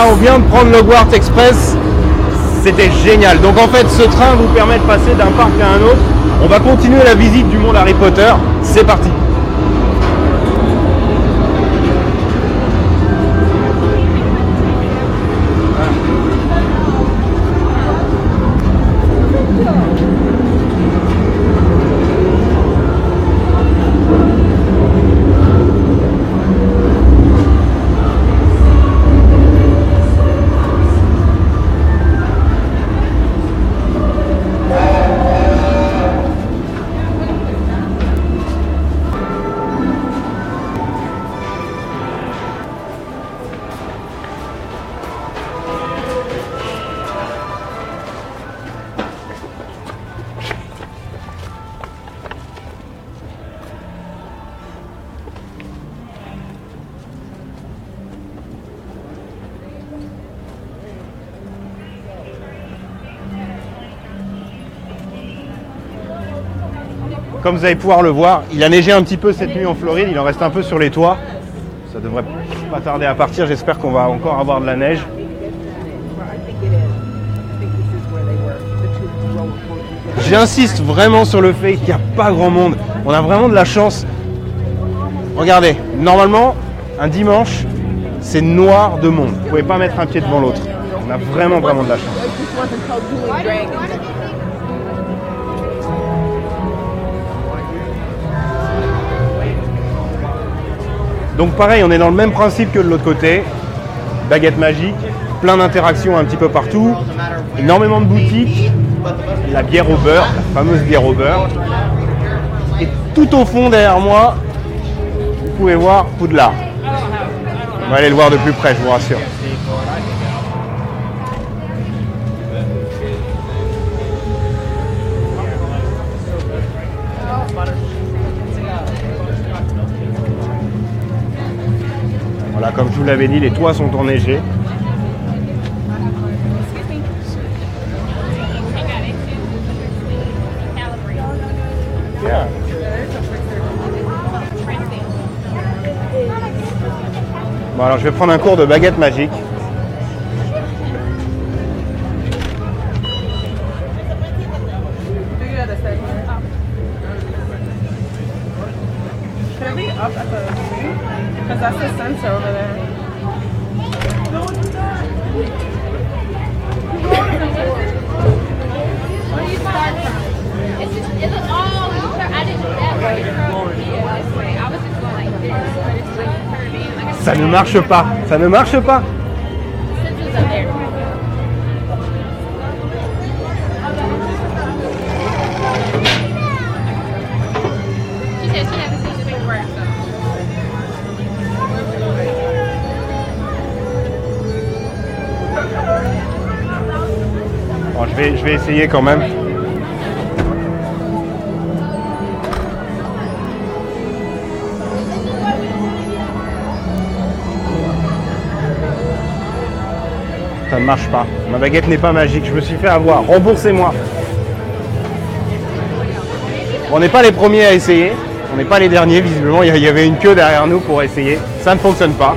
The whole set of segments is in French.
là, on vient de prendre le Hogwarts Express. C'était génial. Donc en fait, ce train vous permet de passer d'un parc à un autre. On va continuer la visite du monde Harry Potter. C'est parti. Comme vous allez pouvoir le voir, il a neigé un petit peu cette nuit en Floride, il en reste un peu sur les toits. Ça devrait pas tarder à partir, j'espère qu'on va encore avoir de la neige. J'insiste vraiment sur le fait qu'il n'y a pas grand monde. On a vraiment de la chance. Regardez, normalement, un dimanche, c'est noir de monde. Vous ne pouvez pas mettre un pied devant l'autre. On a vraiment de la chance. Donc pareil, on est dans le même principe que de l'autre côté. Baguette magique, plein d'interactions un petit peu partout, énormément de boutiques, la bière au beurre, la fameuse bière au beurre. Et tout au fond derrière moi, vous pouvez voir Poudlard. On va aller le voir de plus près, je vous rassure. Voilà, comme je vous l'avais dit, les toits sont enneigés. Yeah. Bon, alors je vais prendre un cours de baguette magique. That's the sensor over there. Ça ne marche pas, ça ne marche pas. Bon, je vais essayer quand même. Ça ne marche pas. Ma baguette n'est pas magique. Je me suis fait avoir. Remboursez-moi. On n'est pas les premiers à essayer. On n'est pas les derniers. Visiblement, il y avait une queue derrière nous pour essayer. Ça ne fonctionne pas.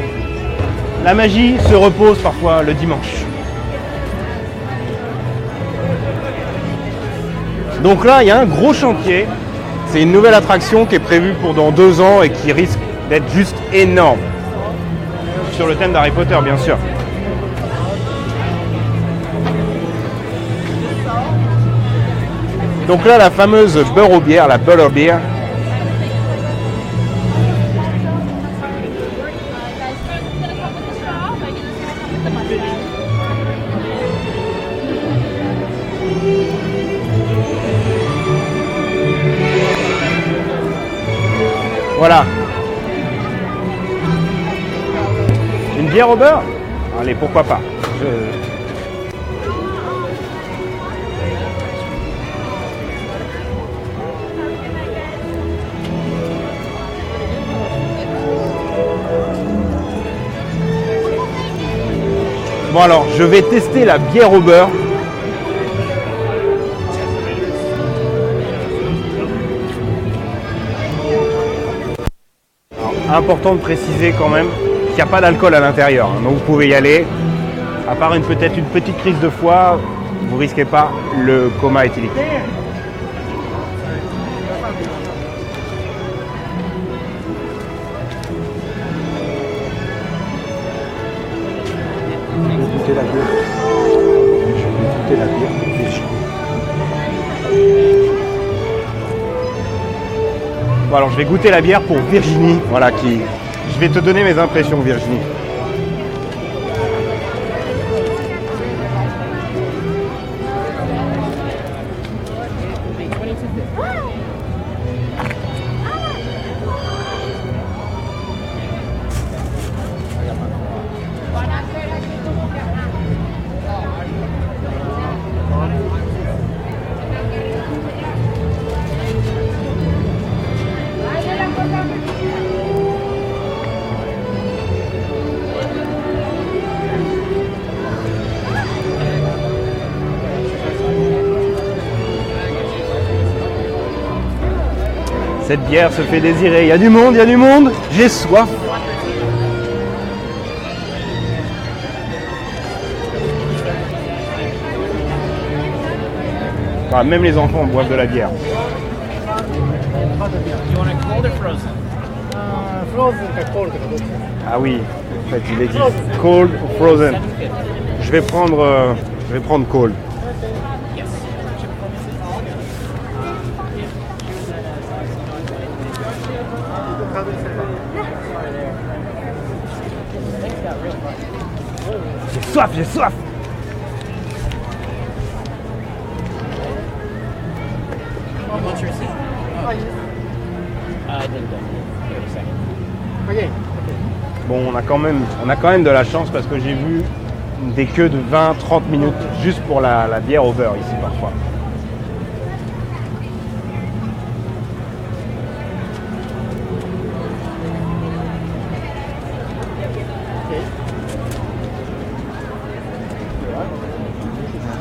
La magie se repose parfois le dimanche. Donc là, il y a un gros chantier. C'est une nouvelle attraction qui est prévue pour dans 2 ans et qui risque d'être juste énorme. Sur le thème d'Harry Potter, bien sûr. Donc là, la fameuse beurre aux bières, la Butterbeer. Voilà. Une bière au beurre ? Allez, pourquoi pas. Bon alors, je vais tester la bière au beurre. Alors, important de préciser quand même qu'il n'y a pas d'alcool à l'intérieur. Donc vous pouvez y aller. À part peut-être une petite crise de foie, vous risquez pas le coma éthylique. Je vais goûter la bière. Je vais goûter la bière pour Virginie. Bon, alors je vais goûter la bière pour Virginie. Voilà, je vais te donner mes impressions, Virginie. Cette bière se fait désirer. Il y a du monde, il y a du monde. J'ai soif. Ah, même les enfants boivent de la bière. Ah oui, en fait, il existe cold ou frozen. Je vais prendre cold. J'ai soif, j'ai soif. What's your seat? I didn't go. Give it a second. Okay. Bon, on a quand même de la chance parce que j'ai vu des queues de 20-30 minutes juste pour la bière au beurre ici parfois.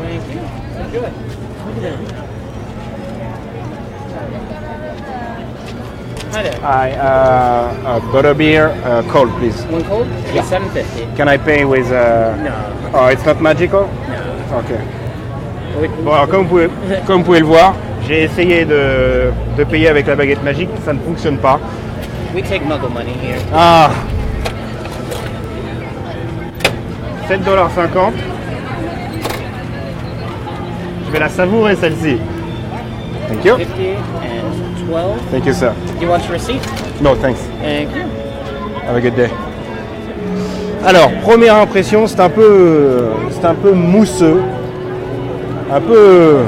Thank you. Enjoy. Hi there. Hi, butterbeer, cold please. One cold? Yeah. It's $7.50. Can I pay with... No. Oh, it's not magical? No. Ok. Bon, alors comme vous pouvez le voir, j'ai essayé de payer avec la baguette magique, ça ne fonctionne pas. We take muggle money here. Ah, 7,50 $. Je vais la savourer celle-ci. Thank you. 50 and 12. Thank you, sir. You want your receipt? No, thanks. Thank you. Have a good day. Alors, première impression, c'est un peu mousseux. Un peu...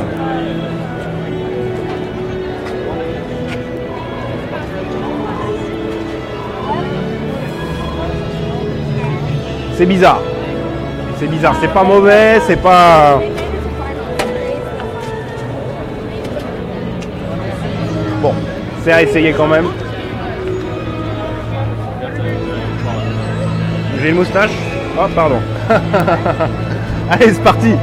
C'est bizarre. C'est bizarre. C'est pas mauvais, c'est pas... Bon, c'est à essayer quand même. J'ai une moustache. Oh, pardon. Allez, c'est parti.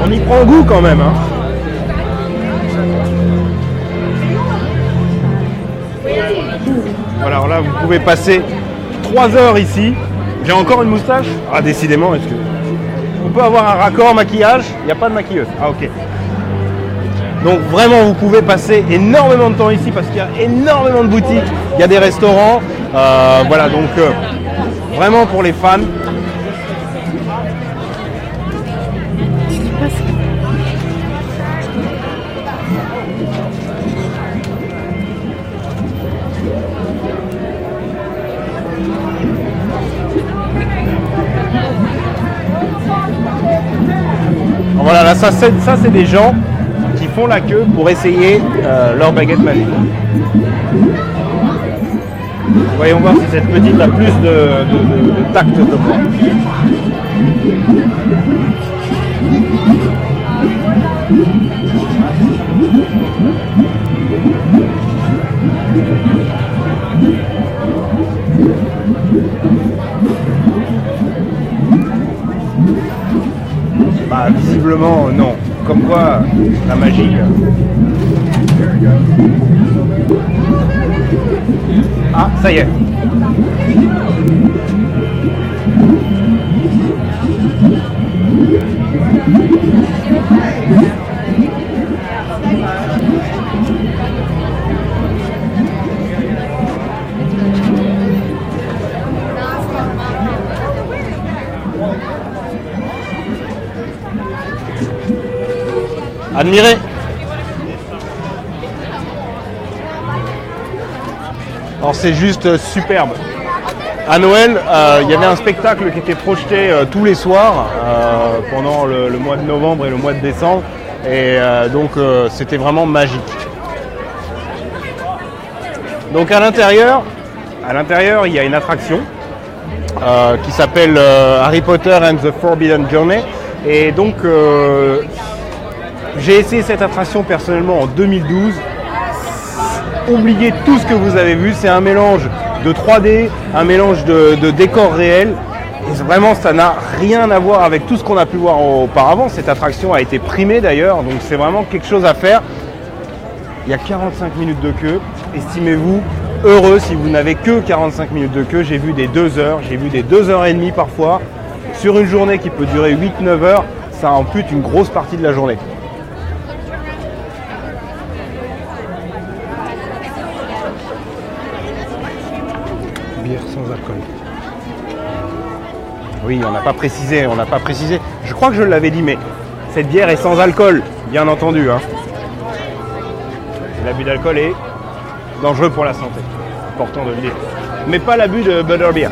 On y prend goût quand même, hein. Voilà, alors là, vous pouvez passer 3 heures ici. J'ai encore une moustache. Ah, décidément, est-ce que... On peut avoir un raccord maquillage. Il n'y a pas de maquilleuse. Ah, ok. Donc vraiment, vous pouvez passer énormément de temps ici parce qu'il y a énormément de boutiques. Il y a des restaurants. Voilà, donc vraiment pour les fans. Voilà, là, ça c'est des gens qui font la queue pour essayer leur baguette magique. Voyons voir si cette petite a plus de tact que moi. Bah, visiblement, non. quoi la magie. Ah, ça y est. Admirez. Alors c'est juste superbe. À Noël, il y avait un spectacle qui était projeté tous les soirs pendant le mois de novembre et le mois de décembre. Et donc c'était vraiment magique. Donc à l'intérieur, il y a une attraction qui s'appelle Harry Potter and the Forbidden Journey. Et donc j'ai essayé cette attraction personnellement en 2012. Oubliez tout ce que vous avez vu, c'est un mélange de 3D, un mélange de décors réels. Et vraiment, ça n'a rien à voir avec tout ce qu'on a pu voir auparavant. Cette attraction a été primée d'ailleurs, donc c'est vraiment quelque chose à faire. Il y a 45 minutes de queue. Estimez-vous heureux si vous n'avez que 45 minutes de queue. J'ai vu des 2 heures, j'ai vu des 2 heures et demie parfois. Sur une journée qui peut durer 8-9 heures, ça ampute une grosse partie de la journée. Bière sans alcool. Oui, on n'a pas précisé. Je crois que je l'avais dit, mais cette bière est sans alcool, bien entendu. Hein. L'abus d'alcool est dangereux pour la santé. Important de le dire. Mais pas l'abus de butterbeer.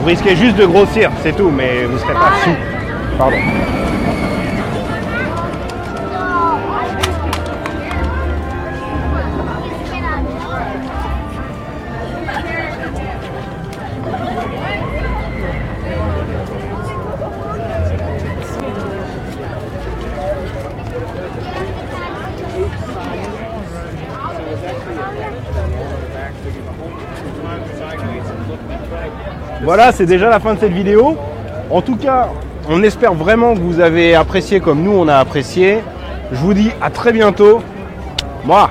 Vous risquez juste de grossir, c'est tout, mais vous ne serez pas sous. Pardon. Voilà, c'est déjà la fin de cette vidéo. En tout cas, on espère vraiment que vous avez apprécié comme nous on a apprécié. Je vous dis à très bientôt. Moi.